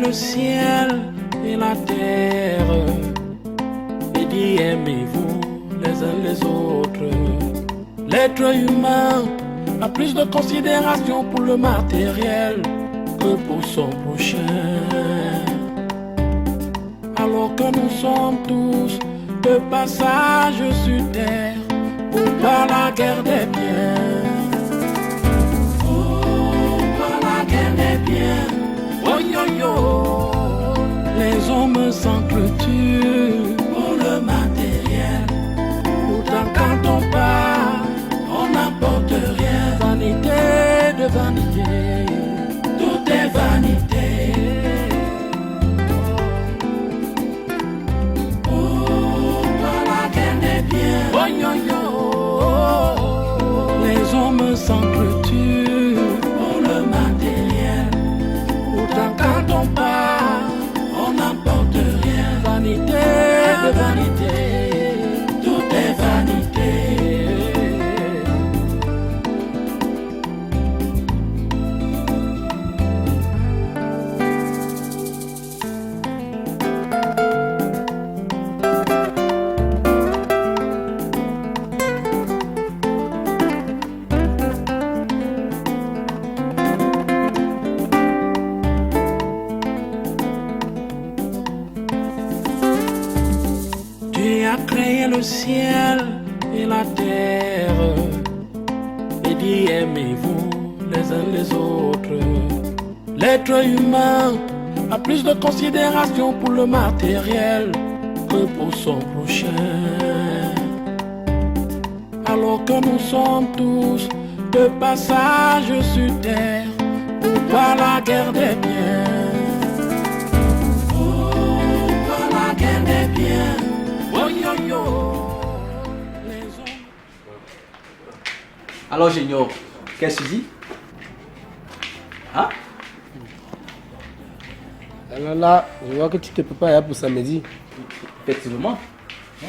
le ciel et la terre et dit aimez-vous les uns les autres. L'être humain a plus de considération pour le matériel que pour son prochain. Alors que nous sommes tous de passage sur terre pour pas la guerre des biens. Oh, pas la guerre des biens. Oh yo yo, les hommes s'entretuent pour le matériel. Pourtant quand on part, on n'apporte rien. Vanité de vanité, tout est vanité. Oh, pas la guerre des biens. Oh yo yo, les hommes s'entretuent pour le matériel. Pourtant quand on part, on n'apporte rien. Vanité de vanité, tout est vanité. Tu as créé le ciel et la terre et dit aimez-vous les uns les autres. L'être humain a plus de considération pour le matériel que pour son prochain. Alors que nous sommes tous de passage sur terre pour pas la guerre des biens. Oh, pas la guerre des biens. Oh yo yo. Alors j'ignore, qu'est-ce que tu dis? Hein? Alors là, je vois que tu te prépares pour samedi. Effectivement. Hein?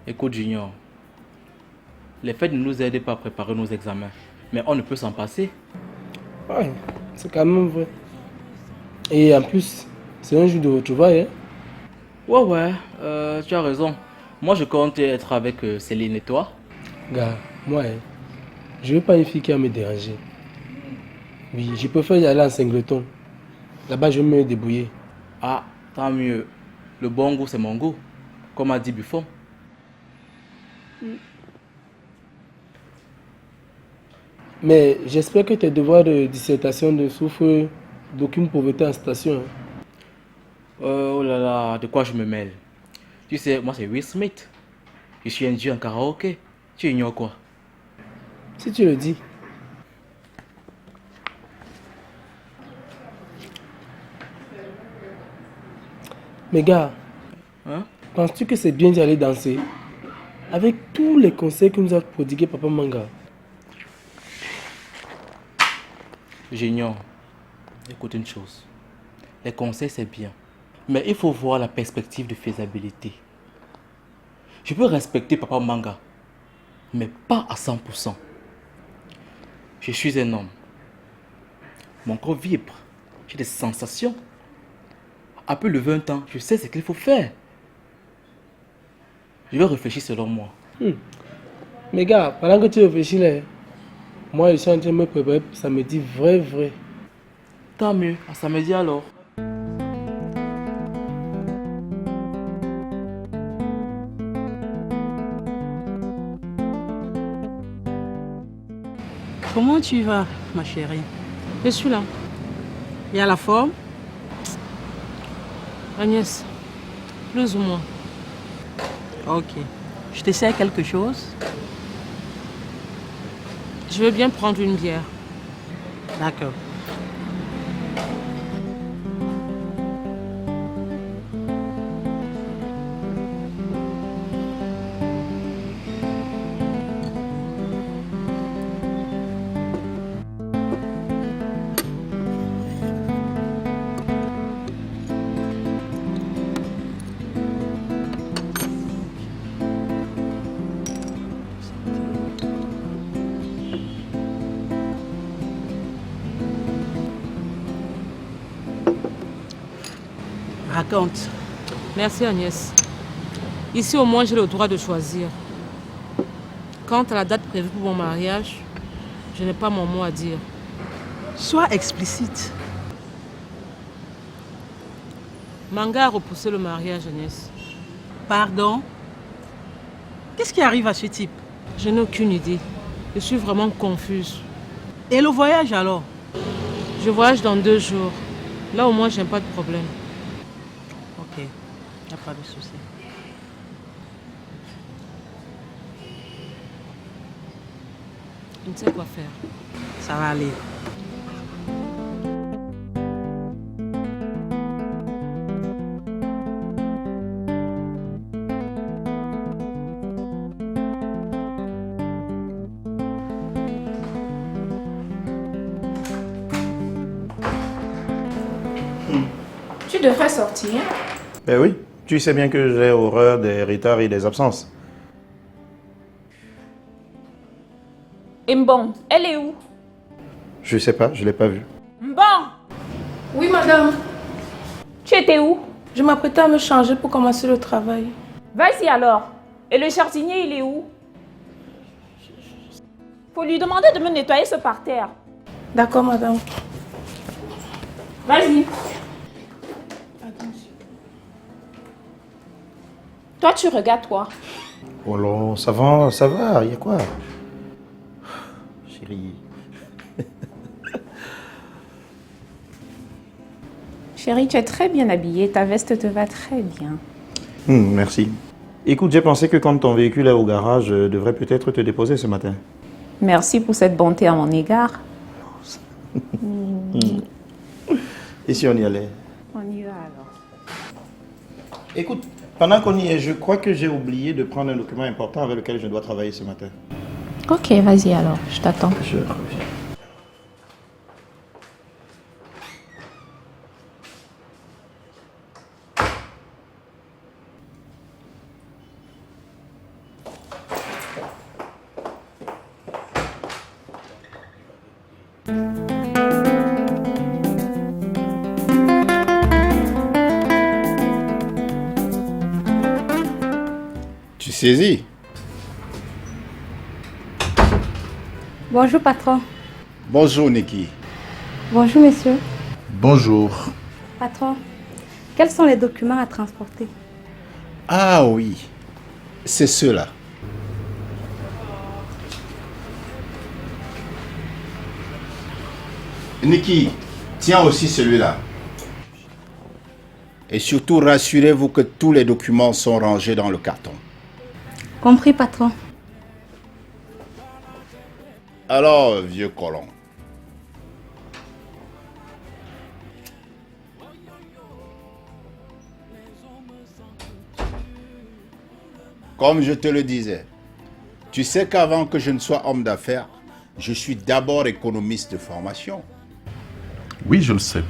Écoute Junior, les fêtes ne nous aident pas à préparer nos examens, mais on ne peut s'en passer. Ouais, c'est quand même vrai. Et en plus, c'est un jour de retrouvailles. Hein? Ouais, tu as raison. Moi je compte être avec Céline et toi. Gars, moi, je veux pas une fille qui va me déranger. Oui, je préfère y aller en singleton. Là-bas, je vais me débrouiller. Ah, tant mieux. Le bon goût c'est mon goût, comme a dit Buffon. Mais j'espère que tes devoirs de dissertation ne souffrent d'aucune pauvreté en station. Hein? Oh là là, de quoi je me mêle? Tu sais, moi c'est Will Smith. Je suis un dieu en karaoké. Tu ignores quoi? Si tu le dis. Mais gars, Hein? penses-tu que c'est bien d'y aller danser? Avec tous les conseils que nous a prodigués Papa Manga. J'ignore. Écoute une chose. Les conseils c'est bien. Mais il faut voir la perspective de faisabilité. Je peux respecter Papa Manga, mais pas à 100%. Je suis un homme. Mon corps vibre. J'ai des sensations. Après le 20 ans, je sais ce qu'il faut faire. Je vais réfléchir selon moi. Mais gars, pendant que tu réfléchis là, moi je suis en train de me préparer pour samedi vrai. Tant mieux, à samedi alors. Comment tu vas, ma chérie? Je suis là. Il y a la forme? Agnès, plus ou moins. Ok. Je te sers quelque chose? Je veux bien prendre une bière. D'accord. Raconte. Merci Agnès. Ici au moins j'ai le droit de choisir. Quant à la date prévue pour mon mariage, je n'ai pas mon mot à dire. Sois explicite. Manga a repoussé le mariage, Agnès. Pardon? Qu'est-ce qui arrive à ce type? Je n'ai aucune idée. Je suis vraiment confuse. Et le voyage alors? Je voyage dans 2 jours. Là au moins j'ai pas de problème. Ok, y a pas de souci. Je ne sais quoi faire. Ça va aller. Tu devrais sortir. Ben oui, tu sais bien que j'ai horreur des retards et des absences. Mbon, elle est où? Je sais pas, je l'ai pas vue. Mbon, Oui, madame. tu étais où? Je m'apprêtais à me changer pour commencer le travail. Vas-y alors. Et le jardinier, il est où? Faut lui demander de me nettoyer ce parterre. D'accord, madame. Vas-y. Toi, tu regardes quoi? Oh là, ça va, y a quoi? Chérie. Chérie, tu es très bien habillée. Ta veste te va très bien. Merci. Écoute, j'ai pensé que quand ton véhicule est au garage, je devrais peut-être te déposer ce matin. Merci pour cette bonté à mon égard. Et si on y allait? On y va alors. Écoute, pendant qu'on y est, je crois que j'ai oublié de prendre un document important avec lequel je dois travailler ce matin. Ok, vas-y alors. Je t'attends. Je reviens. Tu saisis? Bonjour patron. Bonjour Niki. Bonjour monsieur. Bonjour. Patron, quels sont les documents à transporter? Ah oui, c'est ceux-là. Niki, tiens aussi celui-là. Et surtout, rassurez-vous que tous les documents sont rangés dans le carton. Compris patron. Alors, vieux colon. Comme je te le disais, tu sais qu'avant que je ne sois homme d'affaires, je suis d'abord économiste de formation. Oui, je le sais.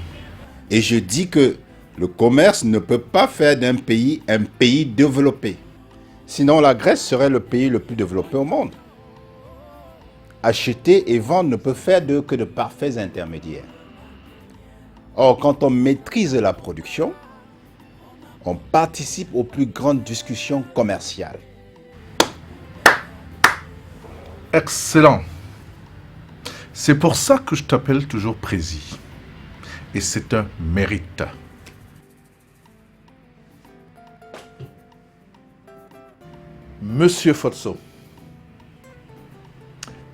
Et je dis que le commerce ne peut pas faire d'un pays un pays développé. Sinon, la Grèce serait le pays le plus développé au monde. Acheter et vendre ne peut faire que de parfaits intermédiaires. Or, quand on maîtrise la production, on participe aux plus grandes discussions commerciales. Excellent. C'est pour ça que je t'appelle toujours Prési. Et c'est un mérite. Monsieur Fotso,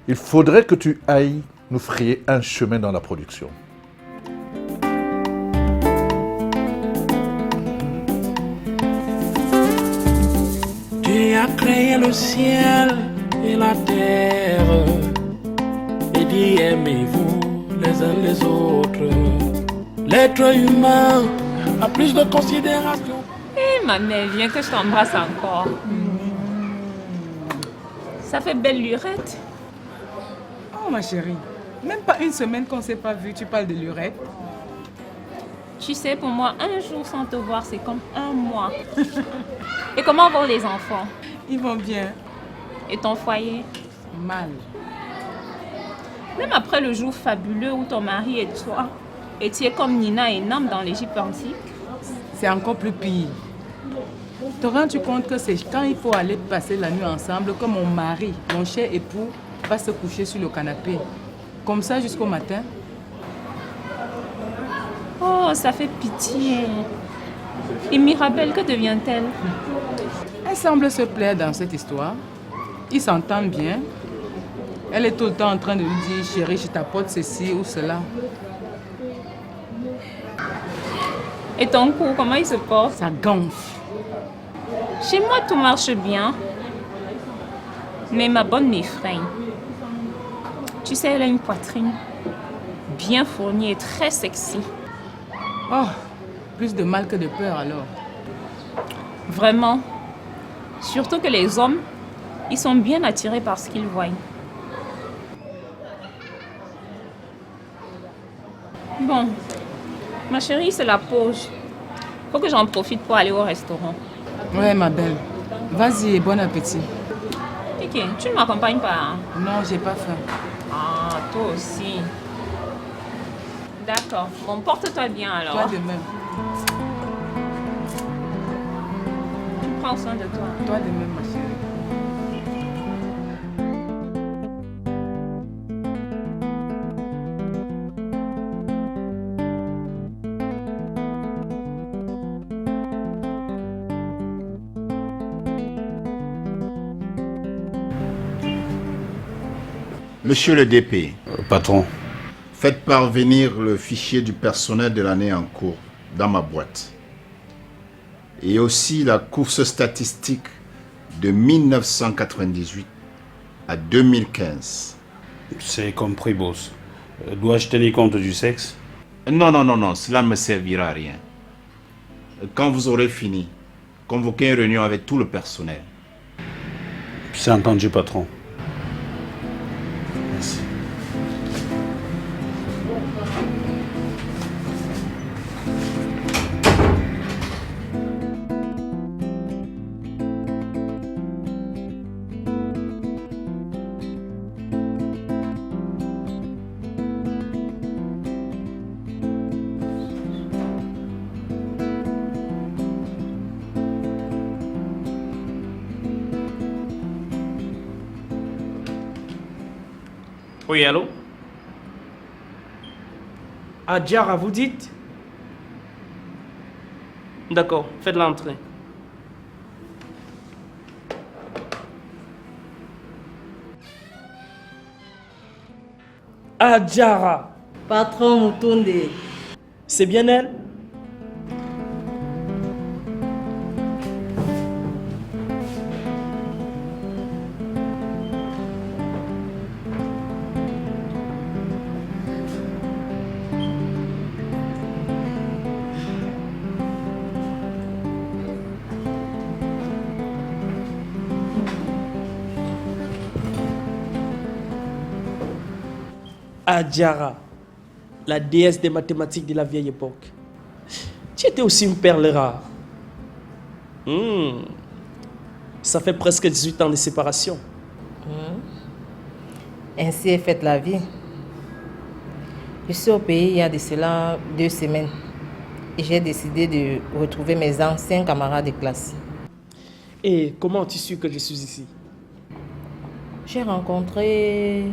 il faudrait que tu ailles nous frayer un chemin dans la production. Tu as créé le ciel et la terre et dit aimez-vous les uns les autres. L'être humain a plus de considération. Hé, ma mère, viens que je t'embrasse encore. Ça fait belle lurette. Oh ma chérie, même pas une semaine qu'on ne s'est pas vu, tu parles de lurette. Tu sais, pour moi, un jour sans te voir, c'est comme un mois. Et comment vont les enfants? Ils vont bien. Et ton foyer? Mal. Même après le jour fabuleux où ton mari et toi étiez comme Nina et Nam dans l'Égypte antique. c'est encore plus pire. Te rends-tu compte que c'est quand il faut aller passer la nuit ensemble que mon mari, mon cher époux, va se coucher sur le canapé. Comme ça jusqu'au matin. Oh, ça fait pitié. Et Mirabelle, que devient-elle? Elle semble se plaire dans cette histoire. Ils s'entendent bien. Elle est tout le temps en train de lui dire, chérie, je t'apporte ceci ou cela. Et ton cou, comment il se porte? Ça gonfle. Chez moi, tout marche bien. Mais ma bonne m'effraie. Tu sais, elle a une poitrine bien fournie et très sexy. Oh, plus de mal que de peur alors. Vraiment. Surtout que les hommes, ils sont bien attirés par ce qu'ils voient. Bon, ma chérie, c'est la pause. Faut que j'en profite pour aller au restaurant. Ouais, ma belle. Vas-y et bon appétit. Ok, tu ne m'accompagnes pas, hein? Non, j'ai pas faim. Ah, toi aussi. D'accord. Bon, porte-toi bien alors. Toi de même. Tu prends soin de toi. Toi de même, ma chérie. Monsieur le DP. Patron. Faites parvenir le fichier du personnel de l'année en cours dans ma boîte. Et aussi la course statistique de 1998 à 2015. C'est compris, boss. Dois-je tenir compte du sexe? Non, cela ne me servira à rien. Quand vous aurez fini, convoquez une réunion avec tout le personnel. C'est entendu, patron. Merci. Oui, allô? Adjara, vous dites? D'accord, faites l'entrée. Adjara! Patron Mutunde. C'est bien elle? Adjara, la déesse des mathématiques de la vieille époque. Tu étais aussi une perle rare. Ça fait presque 18 ans de séparation. Ainsi est faite la vie. Je suis au pays il y a de cela 2 semaines. Et j'ai décidé de retrouver mes anciens camarades de classe. Et comment as-tu su que je suis ici? J'ai rencontré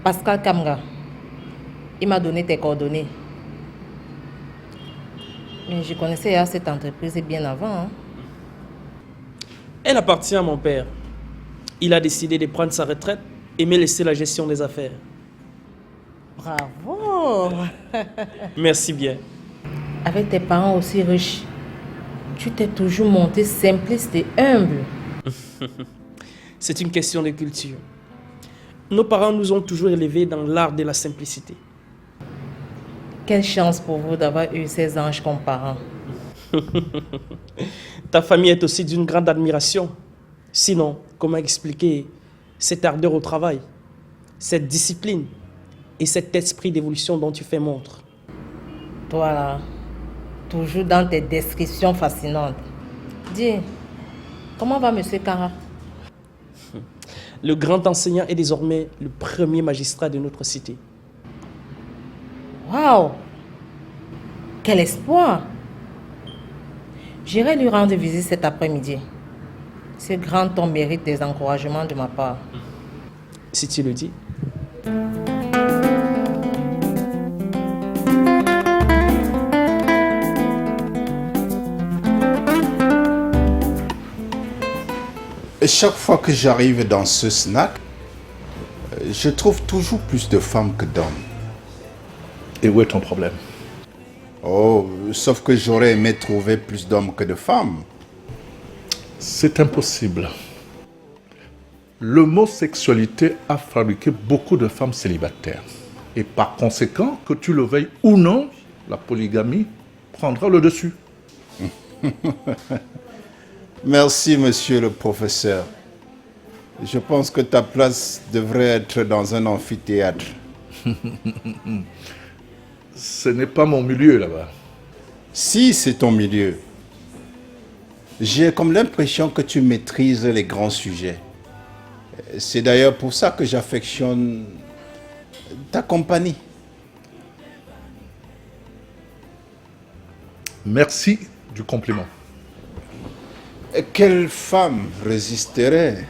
Pascal Kamga. Il m'a donné tes coordonnées. Mais je connaissais cette entreprise bien avant. Hein. Elle appartient à mon père. Il a décidé de prendre sa retraite et me laisser la gestion des affaires. Bravo! Merci bien. Avec tes parents aussi riches, tu t'es toujours monté simpliste et humble. C'est une question de culture. Nos parents nous ont toujours élevés dans l'art de la simplicité. Quelle chance pour vous d'avoir eu ces anges comme parents. Ta famille est aussi d'une grande admiration. Sinon, comment expliquer cette ardeur au travail, cette discipline et cet esprit d'évolution dont tu fais montre? Toi là, toujours dans tes descriptions fascinantes. Dis, comment va Monsieur Kara? Le grand enseignant est désormais le premier magistrat de notre cité. Waouh! Quel espoir! J'irai lui rendre visite cet après-midi. Ce grand homme mérite des encouragements de ma part. Si tu le dis. Et chaque fois que j'arrive dans ce snack, je trouve toujours plus de femmes que d'hommes. Et où est ton problème? Oh, sauf que j'aurais aimé trouver plus d'hommes que de femmes. C'est impossible. L'homosexualité a fabriqué beaucoup de femmes célibataires. Et par conséquent, que tu le veuilles ou non, la polygamie prendra le dessus. Merci, monsieur le professeur. Je pense que ta place devrait être dans un amphithéâtre. Ce n'est pas mon milieu là-bas. Si, c'est ton milieu. J'ai comme l'impression que tu maîtrises les grands sujets. C'est d'ailleurs pour ça que j'affectionne ta compagnie. Merci du compliment. Quelle femme résisterait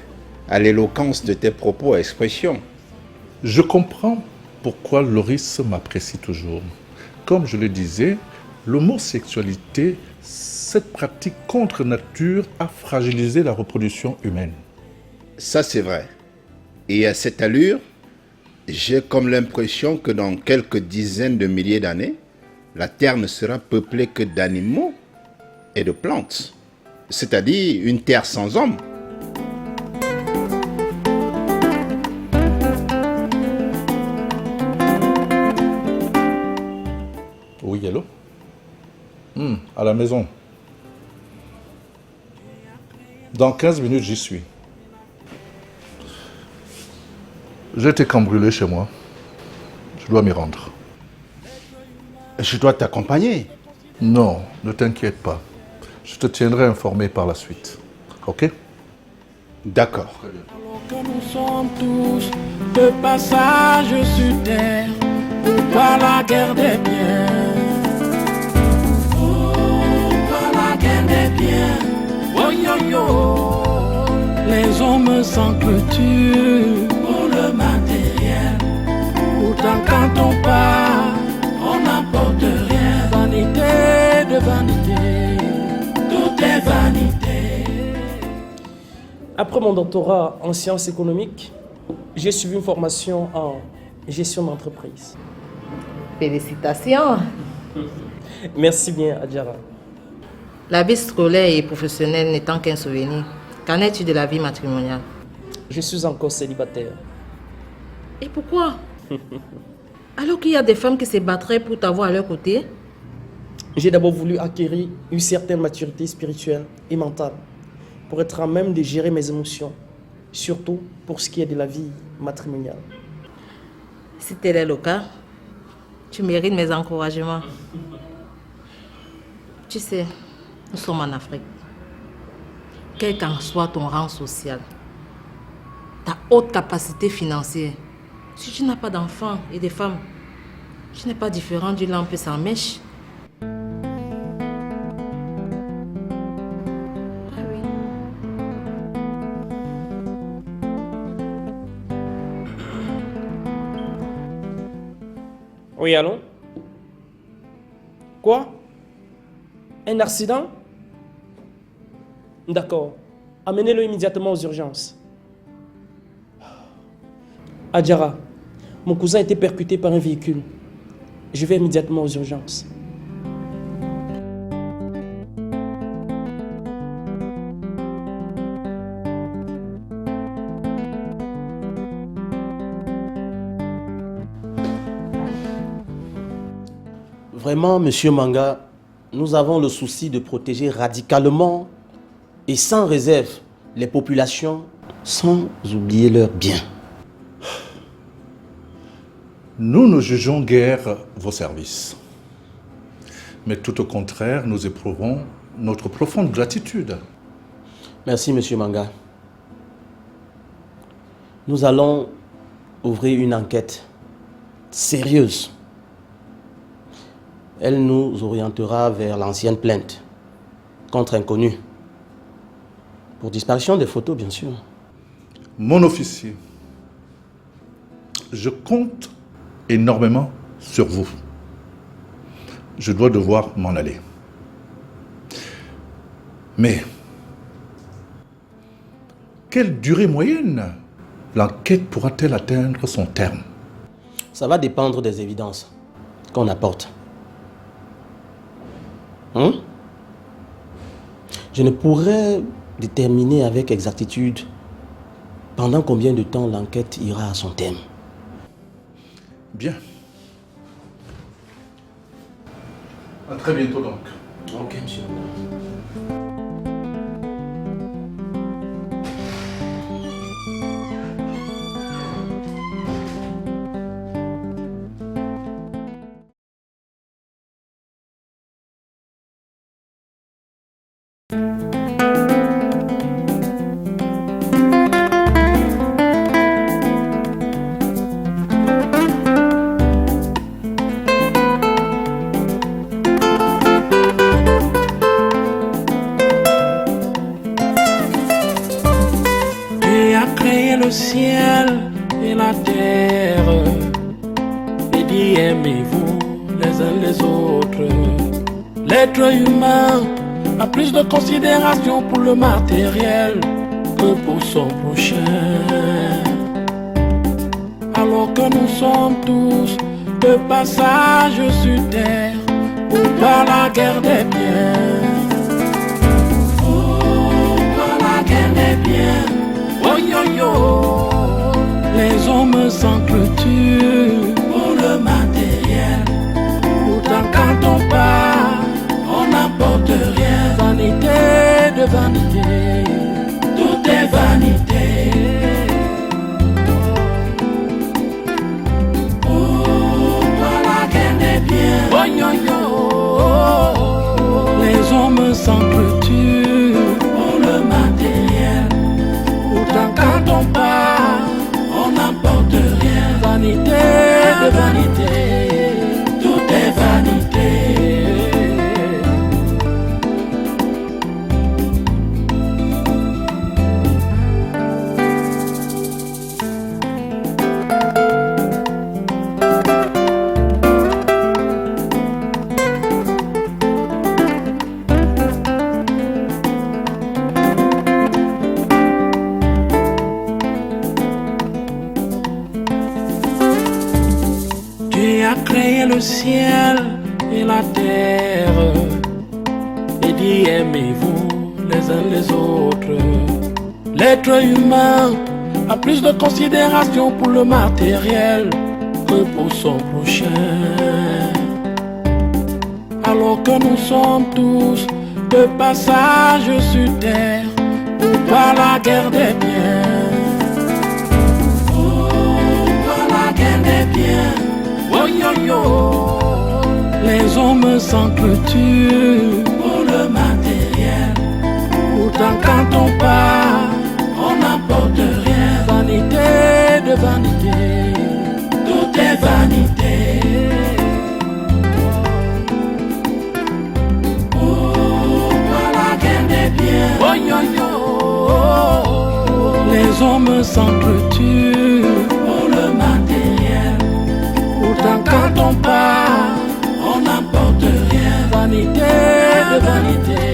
à l'éloquence de tes propos et expressions? Je comprends pourquoi Loris m'apprécie toujours. Comme je le disais, l'homosexualité, cette pratique contre nature, a fragilisé la reproduction humaine. Ça, c'est vrai. Et à cette allure, j'ai comme l'impression que dans quelques dizaines de milliers d'années, la Terre ne sera peuplée que d'animaux et de plantes. C'est-à-dire une terre sans hommes. Oui, allô? À la maison. Dans 15 minutes, j'y suis. J'ai été cambriolé chez moi. Je dois m'y rendre. Je dois t'accompagner. Non, ne t'inquiète pas. Je te tiendrai informé par la suite. Ok? D'accord. Que nous sommes tous de passage sur terre, pourquoi la guerre des biens? Pourquoi la guerre des biens? Oh yo yo, les hommes s'entretuent pour le matériel. Pourtant quand on part, on n'apporte rien. Vanité de vanité, tout est vanité. Après mon doctorat en sciences économiques, j'ai suivi une formation en gestion d'entreprise. Félicitations. Merci bien, Adjara. La vie scolaire et professionnelle n'étant qu'un souvenir, qu'en es-tu de la vie matrimoniale? Je suis encore célibataire. Et pourquoi? Alors qu'il y a des femmes qui se battraient pour t'avoir à leur côté? J'ai d'abord voulu acquérir une certaine maturité spirituelle et mentale pour être à même de gérer mes émotions, surtout pour ce qui est de la vie matrimoniale. Si tel est le cas, tu mérites mes encouragements. Tu sais, nous sommes en Afrique. Quel qu'en soit ton rang social, ta haute capacité financière, si tu n'as pas d'enfants et de femmes, tu n'es pas différent d'une lampe sans mèche. Oui, allô? Quoi? Un accident? D'accord. Amenez-le immédiatement aux urgences. Adjara, mon cousin a été percuté par un véhicule. Je vais immédiatement aux urgences. Vraiment, Monsieur Manga, nous avons le souci de protéger radicalement et sans réserve les populations sans oublier leurs biens. Nous ne jugeons guère vos services. Mais tout au contraire, nous éprouvons notre profonde gratitude. Merci, Monsieur Manga. Nous allons ouvrir une enquête sérieuse elle nous orientera vers l'ancienne plainte contre inconnu. Pour disparition des photos, bien sûr. Mon officier, je compte énormément sur vous. Je dois devoir m'en aller. Mais, quelle durée moyenne l'enquête pourra-t-elle atteindre son terme? Ça va dépendre des évidences qu'on apporte. Je ne pourrais déterminer avec exactitude pendant combien de temps l'enquête ira à son terme. Bien. À très bientôt donc. Ok, monsieur. Le ciel et la terre, et dit aimez-vous les uns les autres. L'être humain a plus de considération pour le matériel que pour son prochain. Alors que nous sommes tous de passage sur terre pour voir la guerre des biens. Pour la guerre des biens. Oh yo yo, les hommes s'entretuent pour le matériel. Pourtant quand on part, on n'apporte rien. Vanité de vanité, tout est vanité. Pourquoi la guerre des biens? Oh yo yo, les hommes s'entretuent pour le matériel. Pourtant quand on part, on n'apporte rien. Vanité de vanité, tout est vanité. Créé le ciel et la terre, et dit aimez-vous les uns les autres. L'être humain a plus de considération pour le matériel que pour son prochain. Alors que nous sommes tous de passage sur terre pour voir la guerre des biens. Pour la guerre des biens. Oh yo yo, les hommes s'entretuent pour le matériel. Pourtant quand on part, on n'apporte rien. Vanité de vanité, tout est vanité. Pourquoi la guerre des biens? Oh yo yo, les hommes s'entretuent pour le matériel. Pourtant quand on part, on n'apporte rien. Vanité de vanité.